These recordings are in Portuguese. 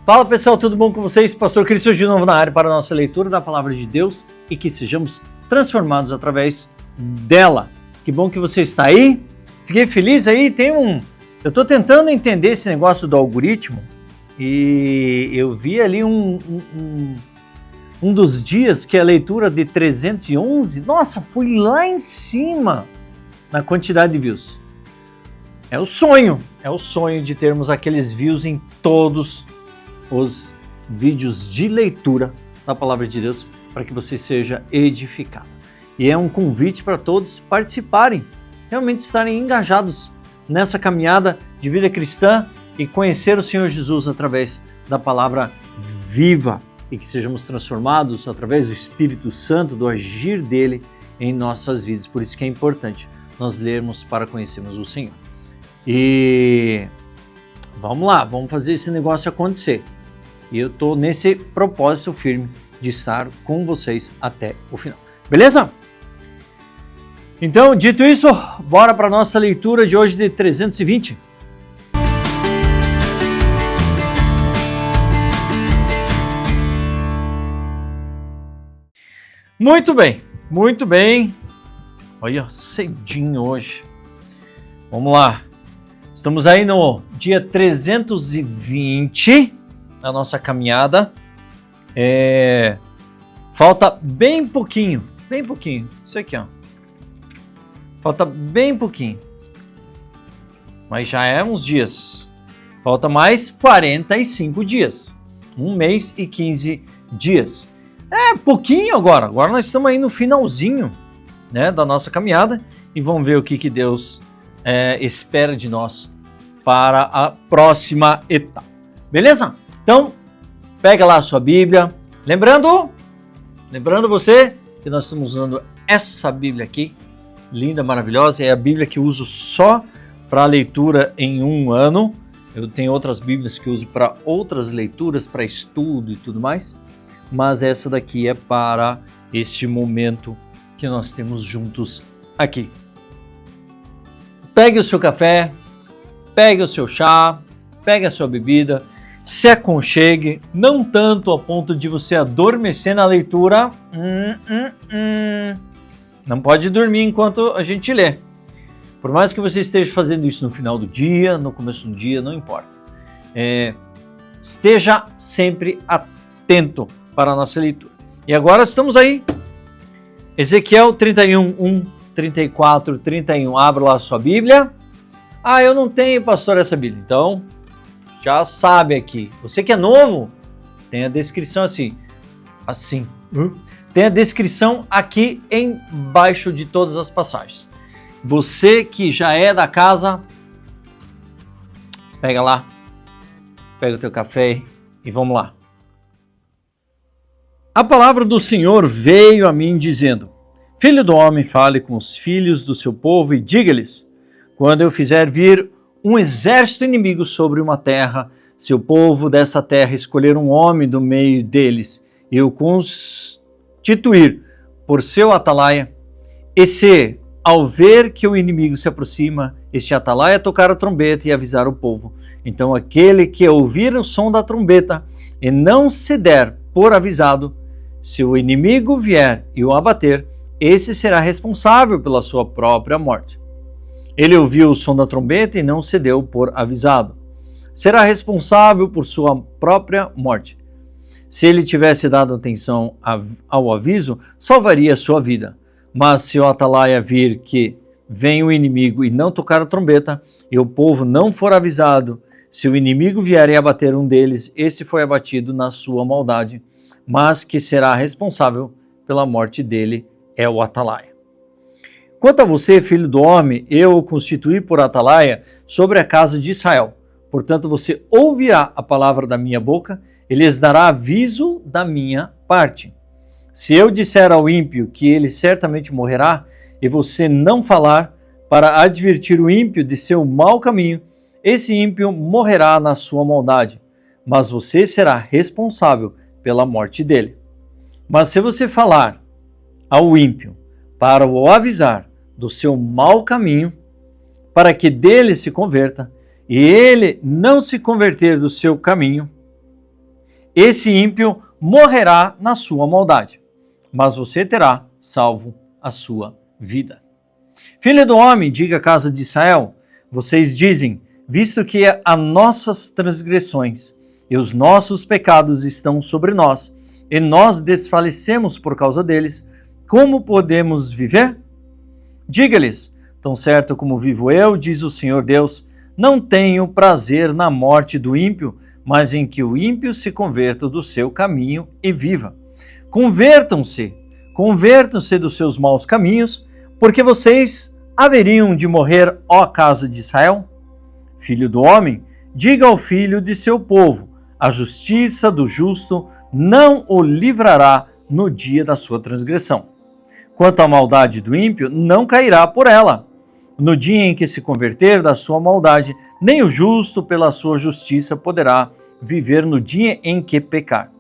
Fala pessoal, tudo bom com vocês? Pastor Cristo de novo na área para a nossa leitura da Palavra de Deus e que sejamos transformados através dela. Que bom que você está aí. Fiquei feliz aí, eu estou tentando entender esse negócio do algoritmo e eu vi ali um dos dias que a leitura de 311, nossa, fui lá em cima na quantidade de views. É o sonho de termos aqueles views em todos os vídeos de leitura da Palavra de Deus para que você seja edificado. E é um convite para todos participarem, realmente estarem engajados nessa caminhada de vida cristã e conhecer o Senhor Jesus através da palavra viva e que sejamos transformados através do Espírito Santo, do agir dele em nossas vidas. Por isso que é importante nós lermos para conhecermos o Senhor. E vamos lá, vamos fazer esse negócio acontecer. E eu estou nesse propósito firme de estar com vocês até o final. Beleza? Então, dito isso, bora para a nossa leitura de hoje de 320. Muito bem. Olha, cedinho hoje. Vamos lá. Estamos aí no dia 320 da nossa caminhada. Falta bem pouquinho. Isso aqui, ó. Falta bem pouquinho. Mas já é uns dias. Falta mais 45 dias. 1 mês e 15 dias. É pouquinho agora. Agora nós estamos aí no finalzinho, né, da nossa caminhada. E vamos ver o que Deus espera de nós para a próxima etapa. Beleza? Então, pega lá a sua Bíblia. Lembrando você que nós estamos usando essa Bíblia aqui, linda, maravilhosa. É a Bíblia que eu uso só para leitura em um ano. Eu tenho outras Bíblias que eu uso para outras leituras, para estudo e tudo mais. Mas essa daqui é para este momento que nós temos juntos aqui. Pegue o seu café, pegue o seu chá, pegue a sua bebida, se aconchegue, não tanto a ponto de você adormecer na leitura. Não pode dormir enquanto a gente lê. Por mais que você esteja fazendo isso no final do dia, no começo do dia, não importa. Esteja sempre atento para a nossa leitura. E agora estamos aí. Ezequiel 31, 1, 34, 31. Abra lá a sua Bíblia. Ah, eu não tenho, pastor, essa Bíblia. Então, já sabe aqui. Você que é novo, tem a descrição assim. Tem a descrição aqui embaixo de todas as passagens. Você que já é da casa, pega lá, pega o teu café e vamos lá. A palavra do Senhor veio a mim dizendo: Filho do homem, fale com os filhos do seu povo e diga-lhes: quando eu fizer vir um exército inimigo sobre uma terra, se o povo dessa terra escolher um homem do meio deles e o constituir por seu atalaia, e se, ao ver que o inimigo se aproxima, este atalaia tocar a trombeta e avisar o povo, então aquele que ouvir o som da trombeta e não se der por avisado, se o inimigo vier e o abater, esse será responsável pela sua própria morte. Ele ouviu o som da trombeta e não se deu por avisado. Será responsável por sua própria morte. Se ele tivesse dado atenção ao aviso, salvaria a sua vida. Mas se o atalaia vir que vem o inimigo e não tocar a trombeta, e o povo não for avisado, se o inimigo vier e abater um deles, este foi abatido na sua maldade, mas que será responsável pela morte dele é o atalaia. Quanto a você, filho do homem, eu o constituí por atalaia sobre a casa de Israel. Portanto, você ouvirá a palavra da minha boca e lhes dará aviso da minha parte. Se eu disser ao ímpio que ele certamente morrerá, e você não falar para advertir o ímpio de seu mau caminho, esse ímpio morrerá na sua maldade, mas você será responsável pela morte dele. Mas se você falar ao ímpio para o avisar do seu mau caminho, para que dele se converta, e ele não se converter do seu caminho, esse ímpio morrerá na sua maldade, mas você terá salvo a sua vida. Filho do homem, diga à casa de Israel, vocês dizem, visto que as nossas transgressões e os nossos pecados estão sobre nós, e nós desfalecemos por causa deles, como podemos viver? Diga-lhes, tão certo como vivo eu, diz o Senhor Deus, não tenho prazer na morte do ímpio, mas em que o ímpio se converta do seu caminho e viva. Convertam-se dos seus maus caminhos, porque vocês haveriam de morrer, ó casa de Israel? Filho do homem, diga ao filho de seu povo, a justiça do justo não o livrará no dia da sua transgressão. Quanto à maldade do ímpio, não cairá por ela. No dia em que se converter da sua maldade, nem o justo pela sua justiça poderá viver no dia em que pecar.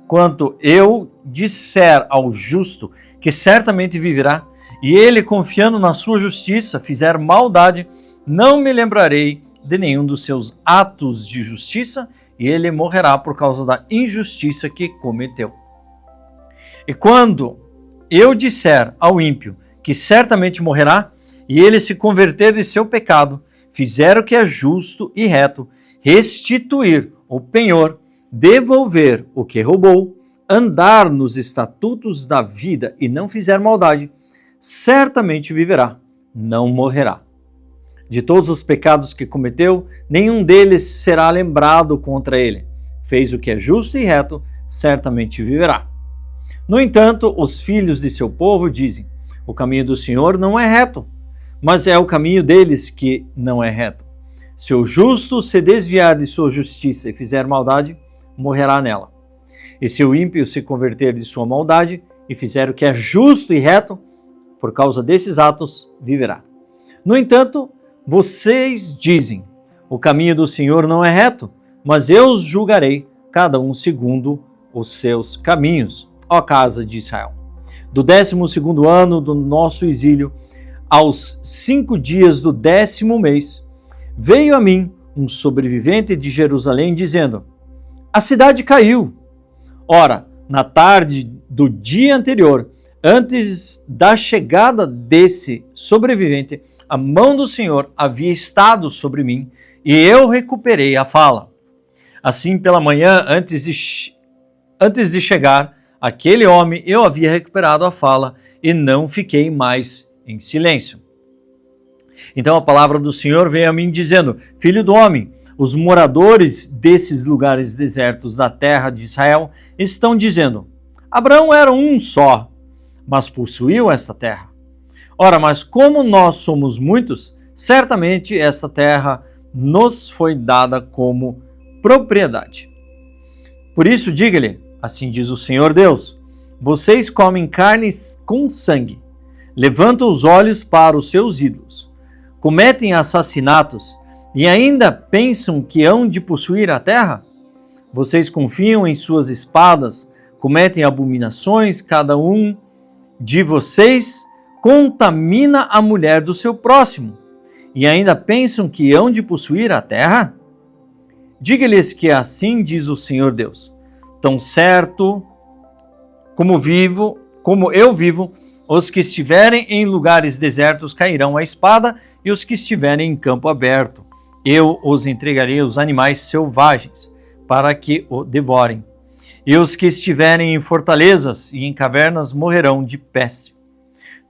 Quanto eu disser ao justo que certamente viverá, e ele, confiando na sua justiça, fizer maldade, não me lembrarei de nenhum dos seus atos de justiça, e ele morrerá por causa da injustiça que cometeu. E quando eu disser ao ímpio que certamente morrerá, e ele se converter de seu pecado, fizer o que é justo e reto, restituir o penhor, devolver o que roubou, andar nos estatutos da vida e não fizer maldade, certamente viverá, não morrerá. De todos os pecados que cometeu, nenhum deles será lembrado contra ele. Fez o que é justo e reto, certamente viverá. No entanto, os filhos de seu povo dizem, o caminho do Senhor não é reto, mas é o caminho deles que não é reto. Se o justo se desviar de sua justiça e fizer maldade, morrerá nela. E se o ímpio se converter de sua maldade e fizer o que é justo e reto, por causa desses atos, viverá. No entanto, vocês dizem, o caminho do Senhor não é reto, mas eu os julgarei, cada um segundo os seus caminhos, ó casa de Israel. Do 12º ano do nosso exílio, aos 5 dias do 10º mês, veio a mim um sobrevivente de Jerusalém, dizendo, a cidade caiu. Ora, na tarde do dia anterior, antes da chegada desse sobrevivente, a mão do Senhor havia estado sobre mim e eu recuperei a fala. Assim, pela manhã, antes de chegar aquele homem, eu havia recuperado a fala e não fiquei mais em silêncio. Então a palavra do Senhor veio a mim dizendo, filho do homem, os moradores desses lugares desertos da terra de Israel estão dizendo, Abraão era um só, mas possuiu esta terra. Ora, mas como nós somos muitos, certamente esta terra nos foi dada como propriedade. Por isso, diga-lhe, assim diz o Senhor Deus, vocês comem carnes com sangue, levantam os olhos para os seus ídolos, cometem assassinatos e ainda pensam que hão de possuir a terra? Vocês confiam em suas espadas, cometem abominações, cada um de vocês contamina a mulher do seu próximo, e ainda pensam que hão de possuir a terra? Diga-lhes que assim diz o Senhor Deus, tão certo como eu vivo, os que estiverem em lugares desertos cairão à espada, e os que estiverem em campo aberto, eu os entregarei aos animais selvagens, para que o devorem. E os que estiverem em fortalezas e em cavernas morrerão de peste.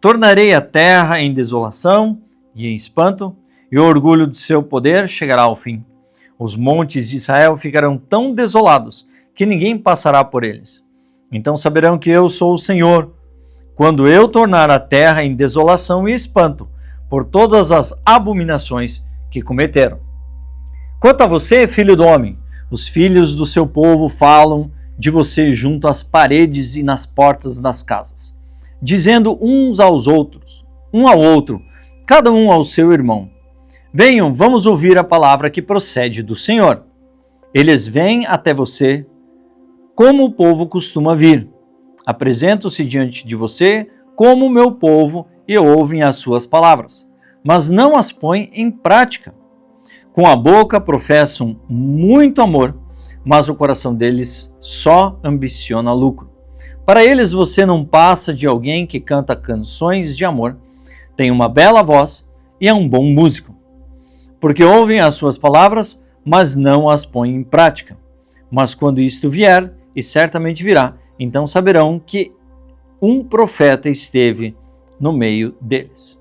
Tornarei a terra em desolação e em espanto, e o orgulho de seu poder chegará ao fim. Os montes de Israel ficarão tão desolados que ninguém passará por eles. Então saberão que eu sou o Senhor, quando eu tornar a terra em desolação e espanto, por todas as abominações que cometeram. Quanto a você, filho do homem, os filhos do seu povo falam de você junto às paredes e nas portas das casas, dizendo uns aos outros, um ao outro, cada um ao seu irmão, venham, vamos ouvir a palavra que procede do Senhor. Eles vêm até você como o povo costuma vir. Apresentam-se diante de você como o meu povo e ouvem as suas palavras, mas não as põem em prática. Com a boca professam muito amor, mas o coração deles só ambiciona lucro. Para eles você não passa de alguém que canta canções de amor, tem uma bela voz e é um bom músico. Porque ouvem as suas palavras, mas não as põem em prática. Mas quando isto vier, e certamente virá, então saberão que um profeta esteve no meio deles.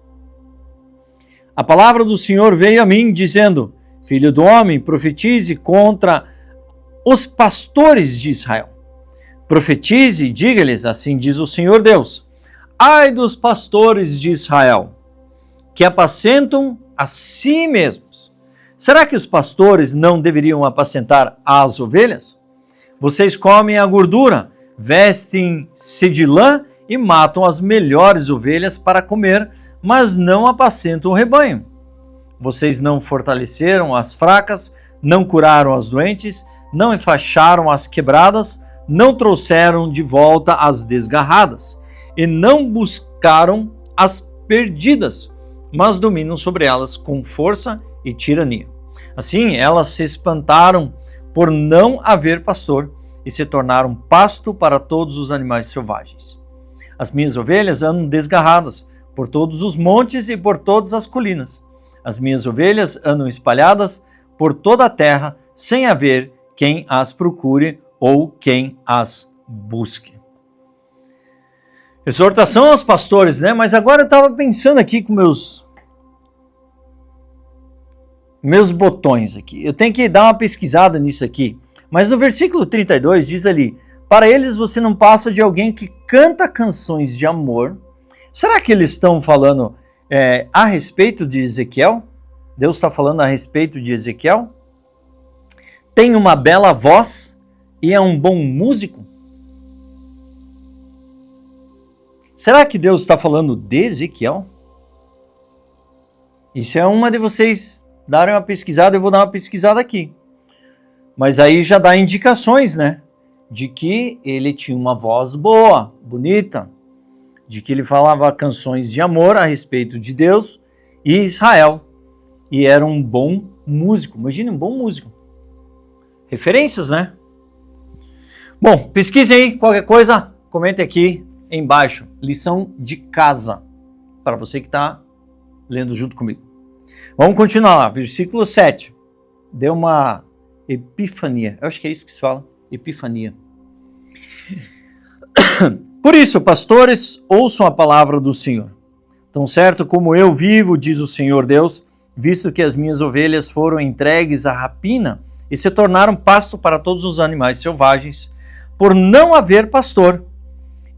A palavra do Senhor veio a mim, dizendo: Filho do homem, profetize contra os pastores de Israel. Profetize e diga-lhes, assim diz o Senhor Deus: Ai dos pastores de Israel, que apacentam a si mesmos. Será que os pastores não deveriam apacentar as ovelhas? Vocês comem a gordura, vestem-se de lã e matam as melhores ovelhas para comer, mas não apacentam o rebanho. Vocês não fortaleceram as fracas, não curaram as doentes, não enfaixaram as quebradas, não trouxeram de volta as desgarradas, e não buscaram as perdidas, mas dominam sobre elas com força e tirania. Assim, elas se espantaram por não haver pastor e se tornaram pasto para todos os animais selvagens. As minhas ovelhas andam desgarradas por todos os montes e por todas as colinas. As minhas ovelhas andam espalhadas por toda a terra, sem haver quem as procure ou quem as busque. Exortação aos pastores, né? Mas agora eu estava pensando aqui com meus botões aqui. Eu tenho que dar uma pesquisada nisso aqui. Mas no versículo 32 diz ali: para eles você não passa de alguém que canta canções de amor. Será que eles estão falando a respeito de Ezequiel? Deus está falando a respeito de Ezequiel? Tem uma bela voz e é um bom músico? Será que Deus está falando de Ezequiel? Isso é uma de vocês darem uma pesquisada, eu vou dar uma pesquisada aqui. Mas aí já dá indicações, né? De que ele tinha uma voz boa, bonita, de que ele falava canções de amor a respeito de Deus e Israel, e era um bom músico. Imagine um bom músico. Referências, né? Bom, pesquise aí, qualquer coisa, comente aqui embaixo. Lição de casa, para você que está lendo junto comigo. Vamos continuar lá, versículo 7. Deu uma epifania, eu acho que é isso que se fala, epifania. Por isso, pastores, ouçam a palavra do Senhor. Tão certo como eu vivo, diz o Senhor Deus, visto que as minhas ovelhas foram entregues à rapina e se tornaram pasto para todos os animais selvagens, por não haver pastor,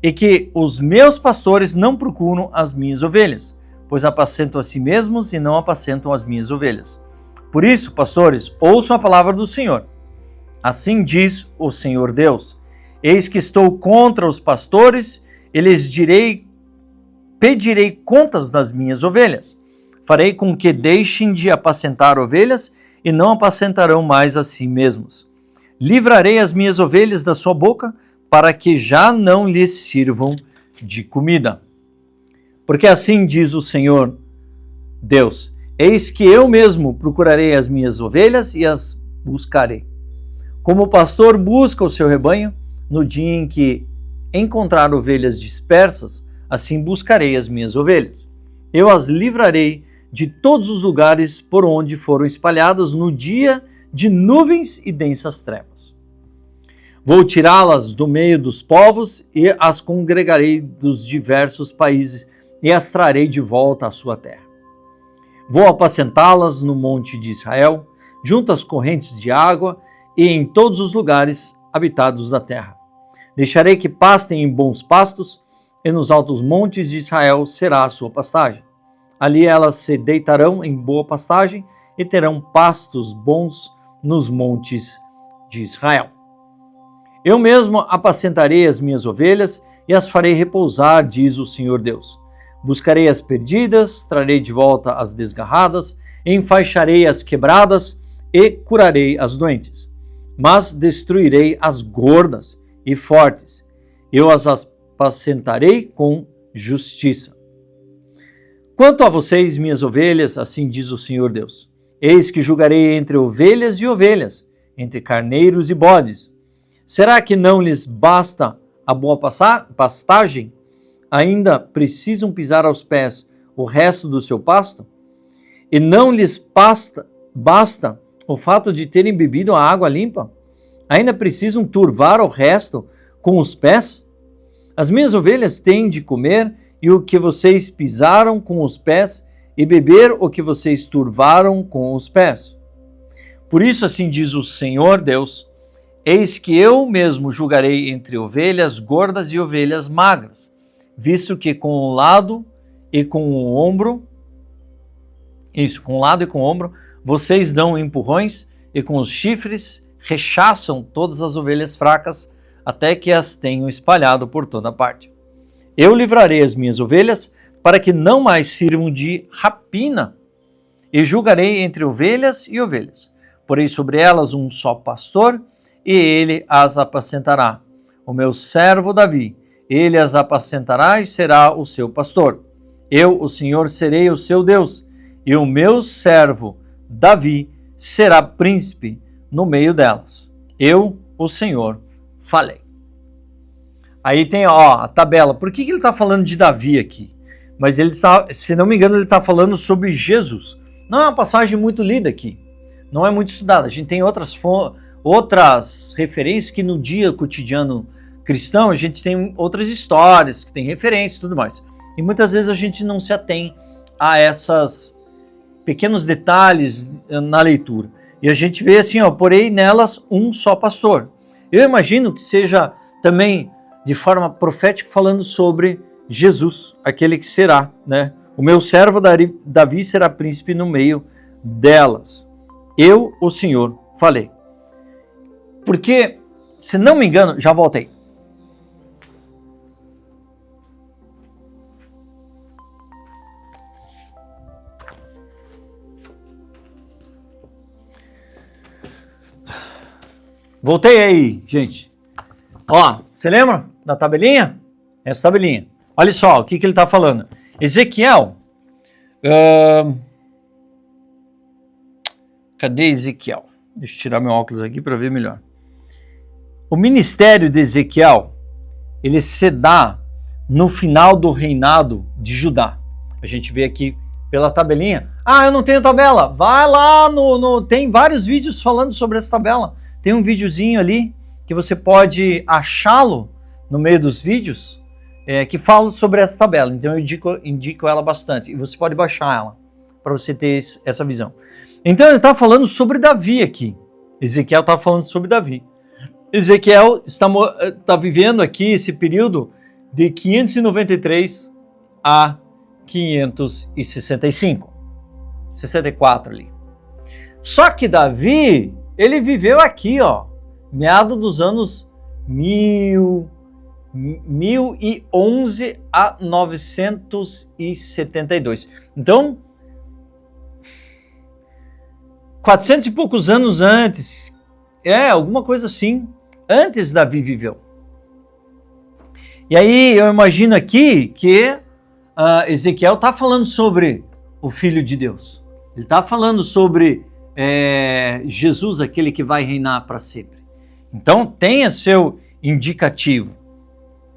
e que os meus pastores não procuram as minhas ovelhas, pois apacentam a si mesmos e não apacentam as minhas ovelhas. Por isso, pastores, ouçam a palavra do Senhor. Assim diz o Senhor Deus: eis que estou contra os pastores, e lhes pedirei contas das minhas ovelhas. Farei com que deixem de apacentar ovelhas e não apacentarão mais a si mesmos. Livrarei as minhas ovelhas da sua boca, para que já não lhes sirvam de comida. Porque assim diz o Senhor Deus: eis que eu mesmo procurarei as minhas ovelhas e as buscarei. Como o pastor busca o seu rebanho, no dia em que encontrar ovelhas dispersas, assim buscarei as minhas ovelhas. Eu as livrarei de todos os lugares por onde foram espalhadas no dia de nuvens e densas trevas. Vou tirá-las do meio dos povos e as congregarei dos diversos países e as trarei de volta à sua terra. Vou apacentá-las no monte de Israel, junto às correntes de água e em todos os lugares habitados da terra. Deixarei que pastem em bons pastos, e nos altos montes de Israel será a sua pastagem. Ali elas se deitarão em boa pastagem e terão pastos bons nos montes de Israel. Eu mesmo apacentarei as minhas ovelhas e as farei repousar, diz o Senhor Deus. Buscarei as perdidas, trarei de volta as desgarradas, enfaixarei as quebradas e curarei as doentes. Mas destruirei as gordas e fortes. Eu as apacentarei com justiça. Quanto a vocês, minhas ovelhas, assim diz o Senhor Deus: eis que julgarei entre ovelhas e ovelhas, entre carneiros e bodes. Será que não lhes basta a boa pastagem? Ainda precisam pisar aos pés o resto do seu pasto? E não lhes basta o fato de terem bebido a água limpa? Ainda precisam turvar o resto com os pés? As minhas ovelhas têm de comer e o que vocês pisaram com os pés, e beber o que vocês turvaram com os pés. Por isso assim diz o Senhor Deus: eis que eu mesmo julgarei entre ovelhas gordas e ovelhas magras, visto que com um lado e com o ombro, vocês dão empurrões e com os chifres rechaçam todas as ovelhas fracas, até que as tenham espalhado por toda parte. Eu livrarei as minhas ovelhas para que não mais sirvam de rapina, e julgarei entre ovelhas e ovelhas. Porei sobre elas um só pastor, e ele as apacentará. O meu servo Davi, ele as apacentará e será o seu pastor. Eu, o Senhor, serei o seu Deus, e o meu servo Davi será príncipe no meio delas. Eu, o Senhor, falei. Aí tem a tabela. Por que ele está falando de Davi aqui? Mas ele está, se não me engano, ele está falando sobre Jesus. Não é uma passagem muito lida aqui. Não é muito estudada. A gente tem outras referências que no dia cotidiano cristão a gente tem outras histórias que tem referência e tudo mais. E muitas vezes a gente não se atém a esses pequenos detalhes na leitura. E a gente vê assim, porém nelas um só pastor. Eu imagino que seja também de forma profética falando sobre Jesus, aquele que será, né? O meu servo Davi será príncipe no meio delas. Eu, o Senhor, falei. Porque, se não me engano, já voltei. Voltei aí, gente. Você lembra da tabelinha? Essa tabelinha. Olha só o que ele está falando. Ezequiel. Cadê Ezequiel? Deixa eu tirar meu óculos aqui para ver melhor. O ministério de Ezequiel, ele se dá no final do reinado de Judá. A gente vê aqui pela tabelinha. Eu não tenho tabela. Vai lá tem vários vídeos falando sobre essa tabela. Tem um videozinho ali que você pode achá-lo no meio dos vídeos que fala sobre essa tabela. Então eu indico ela bastante. E você pode baixar ela para você ter essa visão. Então ele está falando sobre Davi aqui. Ezequiel está falando sobre Davi. Ezequiel está vivendo aqui esse período de 593 a 565. 64 ali. Só que Davi, ele viveu aqui, meado dos anos 1011 a 972. Então, 400 e poucos anos antes, alguma coisa assim, antes Davi viveu. E aí eu imagino aqui que Ezequiel está falando sobre o Filho de Deus. Ele está falando sobre Jesus, aquele que vai reinar para sempre. Então tenha seu indicativo.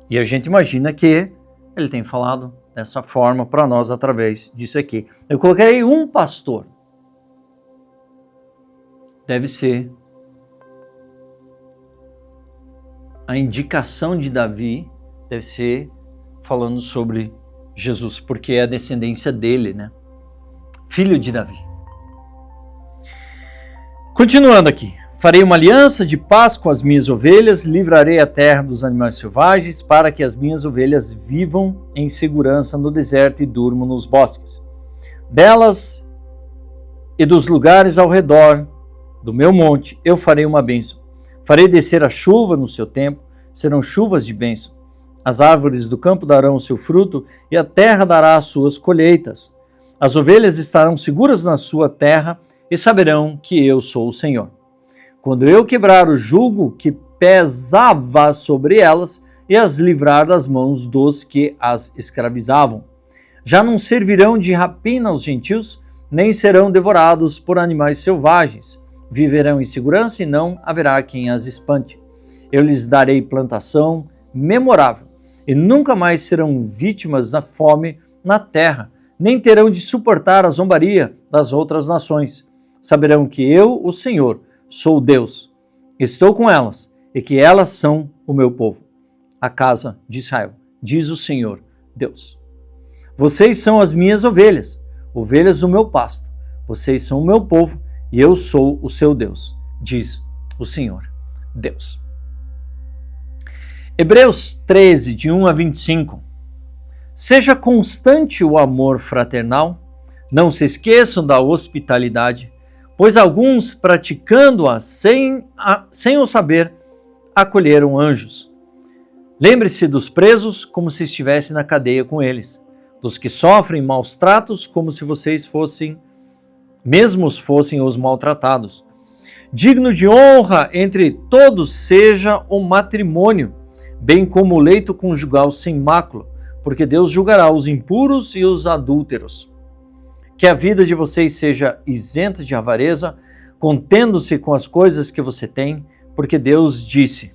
E a gente imagina que ele tem falado dessa forma para nós através disso aqui. Eu coloquei um pastor. Deve ser a indicação de Davi, deve ser falando sobre Jesus, porque é a descendência dele, né? Filho de Davi. Continuando aqui. Farei uma aliança de paz com as minhas ovelhas, livrarei a terra dos animais selvagens, para que as minhas ovelhas vivam em segurança no deserto e durmam nos bosques. Delas e dos lugares ao redor do meu monte, eu farei uma bênção. Farei descer a chuva no seu tempo, serão chuvas de bênção. As árvores do campo darão o seu fruto, e a terra dará as suas colheitas. As ovelhas estarão seguras na sua terra, e saberão que eu sou o Senhor. Quando eu quebrar o jugo que pesava sobre elas, e as livrar das mãos dos que as escravizavam. Já não servirão de rapina aos gentios, nem serão devorados por animais selvagens. viverão em segurança e não haverá quem as espante. Eu lhes darei plantação memorável e nunca mais serão vítimas da fome na terra, nem terão de suportar a zombaria das outras nações. Saberão que eu, o Senhor, sou Deus. Estou com elas e que elas são o meu povo, a casa de Israel, diz o Senhor Deus. Vocês são as minhas ovelhas, ovelhas do meu pasto. Vocês são o meu povo e eu sou o seu Deus, diz o Senhor Deus. Hebreus 13, de 1 a 25. Seja constante o amor fraternal, não se esqueçam da hospitalidade, pois alguns, praticando-a sem o saber, acolheram anjos. Lembre-se dos presos como se estivesse na cadeia com eles, dos que sofrem maus tratos como se vocês fossem os maltratados. Digno de honra entre todos seja o matrimônio, bem como o leito conjugal sem mácula, porque Deus julgará os impuros e os adúlteros. Que a vida de vocês seja isenta de avareza, contendo-se com as coisas que você tem, porque Deus disse: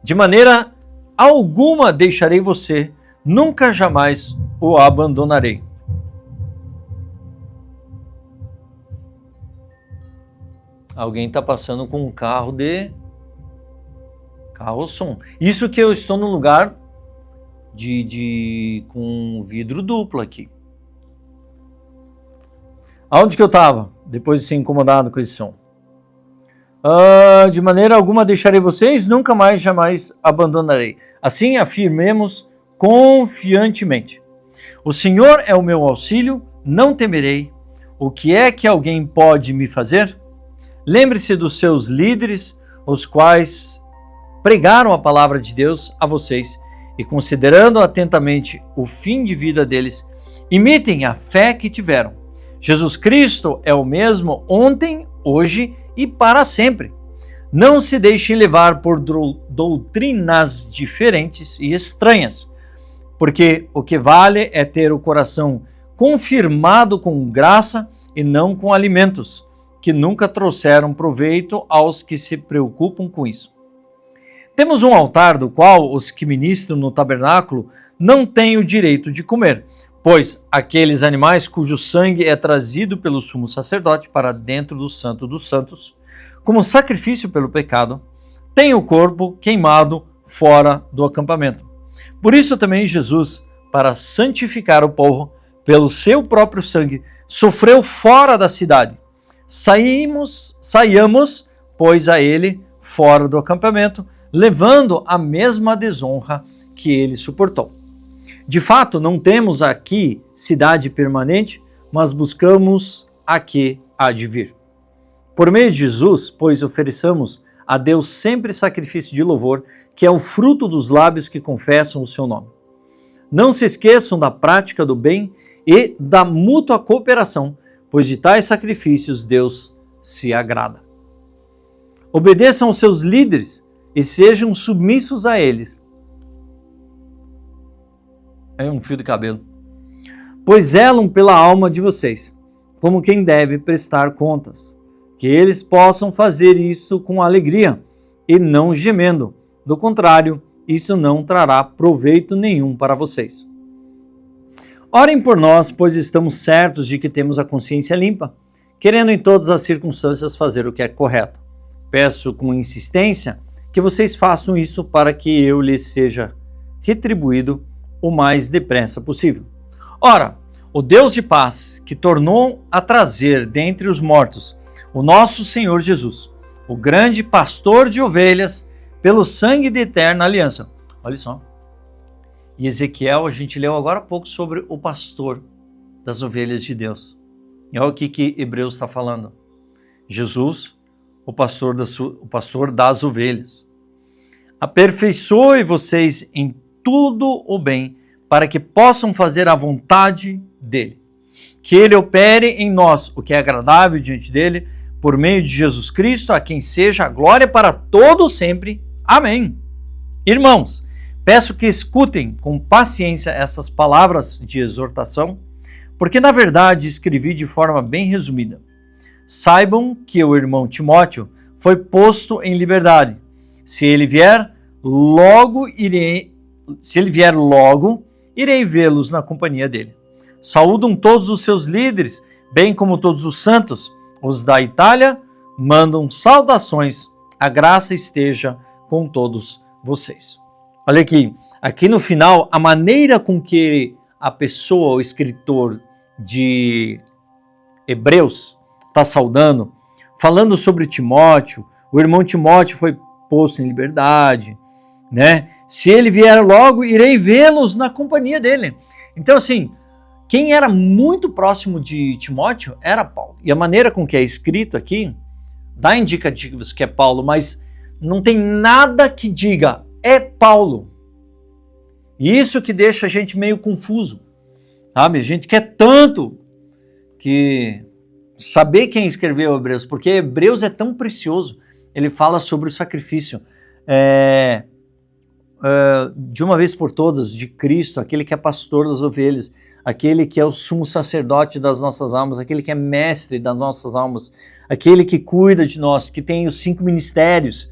de maneira alguma deixarei você, nunca jamais o abandonarei. Alguém está passando com um carro som. Isso que eu estou no lugar com vidro duplo aqui. Aonde que eu estava? Depois de ser incomodado com esse som. De maneira alguma deixarei vocês, nunca mais, jamais abandonarei. Assim afirmemos confiantemente. O Senhor é o meu auxílio, não temerei. O que é que alguém pode me fazer? Lembre-se dos seus líderes, os quais pregaram a palavra de Deus a vocês, e considerando atentamente o fim de vida deles, imitem a fé que tiveram. Jesus Cristo é o mesmo ontem, hoje e para sempre. Não se deixem levar por doutrinas diferentes e estranhas, porque o que vale é ter o coração confirmado com graça e não com alimentos, que nunca trouxeram proveito aos que se preocupam com isso. Temos um altar do qual os que ministram no tabernáculo não têm o direito de comer, pois aqueles animais cujo sangue é trazido pelo sumo sacerdote para dentro do Santo dos Santos, como sacrifício pelo pecado, têm o corpo queimado fora do acampamento. Por isso também Jesus, para santificar o povo pelo seu próprio sangue, sofreu fora da cidade. Saiamos, pois, a ele fora do acampamento, levando a mesma desonra que ele suportou. De fato, não temos aqui cidade permanente, mas buscamos a que há de vir. Por meio de Jesus, pois, ofereçamos a Deus sempre sacrifício de louvor, que é o fruto dos lábios que confessam o seu nome. Não se esqueçam da prática do bem e da mútua cooperação, pois de tais sacrifícios Deus se agrada. Obedeçam aos seus líderes e sejam submissos a eles. É um fio de cabelo. Pois zelam pela alma de vocês, como quem deve prestar contas. Que eles possam fazer isso com alegria e não gemendo. Do contrário, isso não trará proveito nenhum para vocês. Orem por nós, pois estamos certos de que temos a consciência limpa, querendo em todas as circunstâncias fazer o que é correto. Peço com insistência que vocês façam isso para que eu lhes seja retribuído o mais depressa possível. Ora, o Deus de paz, que tornou a trazer dentre os mortos o nosso Senhor Jesus, o grande pastor de ovelhas, pelo sangue da eterna aliança. Olha só. E Ezequiel, a gente leu agora há pouco sobre o pastor das ovelhas de Deus. E olha o que Hebreus está falando. Jesus, o pastor das ovelhas. Aperfeiçoe vocês em tudo o bem, para que possam fazer a vontade dele. Que ele opere em nós o que é agradável diante dele, por meio de Jesus Cristo, a quem seja a glória para todo sempre. Amém. Irmãos, peço que escutem com paciência essas palavras de exortação, porque na verdade escrevi de forma bem resumida. saibam que o irmão Timóteo foi posto em liberdade. Se ele vier logo, irei vê-los na companhia dele. Saúdam todos os seus líderes, bem como todos os santos. Os da Itália mandam saudações. A graça esteja com todos vocês. Olha aqui no final, a maneira com que a pessoa, o escritor de Hebreus, está saudando, falando sobre Timóteo. O irmão Timóteo foi posto em liberdade, né? Se ele vier logo, irei vê-los na companhia dele. Então, assim, quem era muito próximo de Timóteo era Paulo. E a maneira com que é escrito aqui dá indicativos que é Paulo, mas não tem nada que diga é Paulo. E isso que deixa a gente meio confuso, sabe? A gente quer tanto que saber quem escreveu Hebreus, porque Hebreus é tão precioso. Ele fala sobre o sacrifício de uma vez por todas de Cristo, aquele que é pastor das ovelhas, aquele que é o sumo sacerdote das nossas almas, aquele que é mestre das nossas almas, aquele que cuida de nós, que tem os 5 ministérios,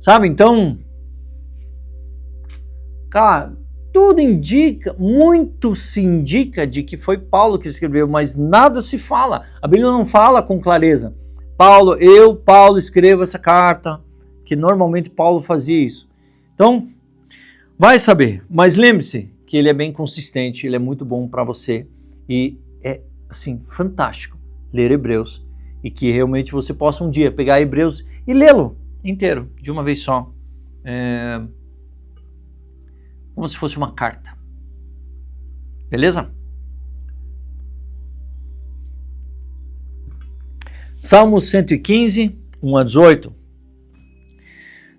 sabe? Então, cara, tudo indica, muito se indica de que foi Paulo que escreveu, mas nada se fala. A Bíblia não fala com clareza. Paulo, escrevo essa carta, que normalmente Paulo fazia isso. Então, vai saber. Mas lembre-se que ele é bem consistente, ele é muito bom para você e é, assim, fantástico ler Hebreus e que realmente você possa um dia pegar Hebreus e lê-lo inteiro, de uma vez só. Como se fosse uma carta. Beleza? Salmo 115, 1 a 18.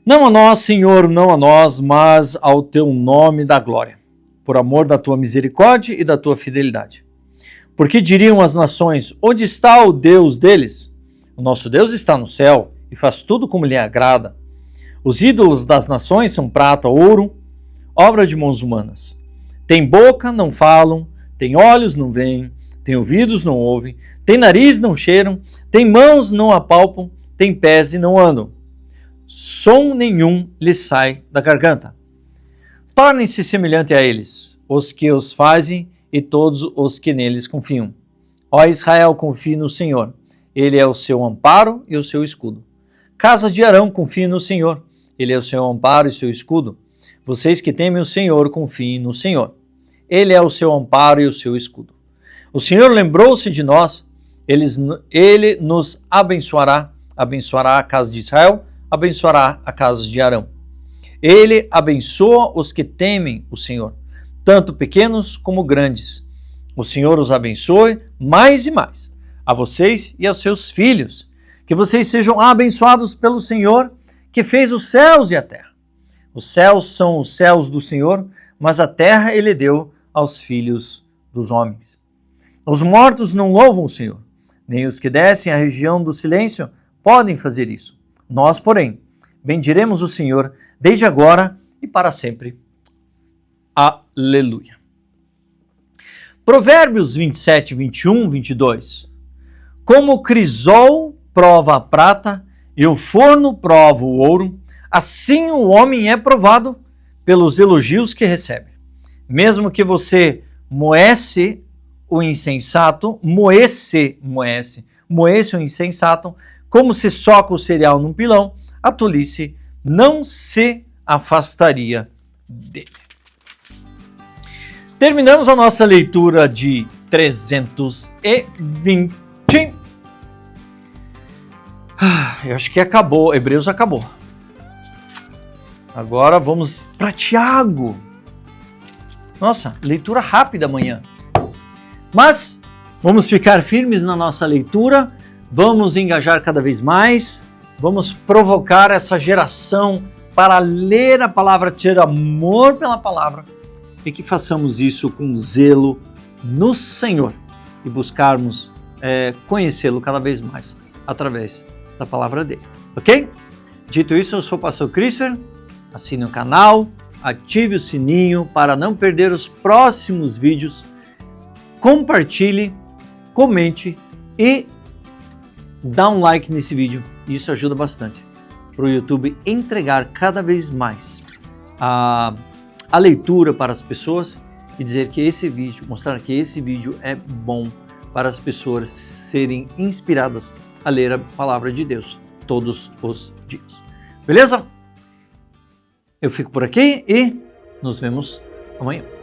Não a nós, Senhor, não a nós, mas ao teu nome da glória, por amor da tua misericórdia e da tua fidelidade. Porque diriam as nações, onde está o Deus deles? O nosso Deus está no céu e faz tudo como lhe agrada. Os ídolos das nações são prata, ouro, obra de mãos humanas. Tem boca, não falam, tem olhos, não veem, tem ouvidos, não ouvem, tem nariz, não cheiram, tem mãos, não apalpam, tem pés e não andam. Som nenhum lhes sai da garganta. Tornem-se semelhante a eles, os que os fazem e todos os que neles confiam. Ó Israel, confie no Senhor, ele é o seu amparo e o seu escudo. Casa de Arão, confie no Senhor, ele é o seu amparo e seu escudo. Vocês que temem o Senhor, confiem no Senhor. Ele é o seu amparo e o seu escudo. O Senhor lembrou-se de nós, ele nos abençoará a casa de Israel, abençoará a casa de Arão. Ele abençoa os que temem o Senhor, tanto pequenos como grandes. O Senhor os abençoe mais e mais, a vocês e aos seus filhos, que vocês sejam abençoados pelo Senhor, que fez os céus e a terra. Os céus são os céus do Senhor, mas a terra ele deu aos filhos dos homens. Os mortos não louvam o Senhor, nem os que descem à região do silêncio podem fazer isso. Nós, porém, bendiremos o Senhor desde agora e para sempre. Aleluia. Provérbios 27, 21, 22. Como o crisol prova a prata e o forno prova o ouro, assim o homem é provado pelos elogios que recebe. Mesmo que você moesse o insensato, moesse o insensato, como se soca o cereal num pilão, a tolice não se afastaria dele. Terminamos a nossa leitura de 320. Eu acho que acabou, Hebreus acabou. Agora vamos para Tiago. Nossa, leitura rápida amanhã. Mas vamos ficar firmes na nossa leitura, vamos engajar cada vez mais, vamos provocar essa geração para ler a palavra, ter amor pela palavra e que façamos isso com zelo no Senhor e buscarmos conhecê-lo cada vez mais através da palavra dele, ok? Dito isso, eu sou o pastor Christopher, assine o canal, ative o sininho para não perder os próximos vídeos, compartilhe, comente e dá um like nesse vídeo, isso ajuda bastante para o YouTube entregar cada vez mais a leitura para as pessoas e dizer que esse vídeo, mostrar que esse vídeo é bom para as pessoas serem inspiradas a ler a palavra de Deus todos os dias. Beleza? Eu fico por aqui e nos vemos amanhã.